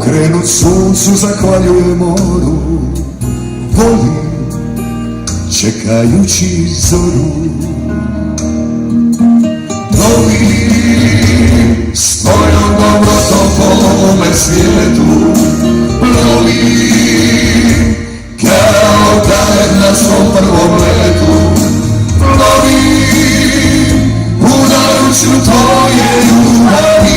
Okrenut suncu zahvaljuje moru, volim čekajući zoru. Plovim s tvojom dobrotom po ovome svijetu, plovim kao talet na svom prvom letu, plovim u naručju tvoje ljubavi.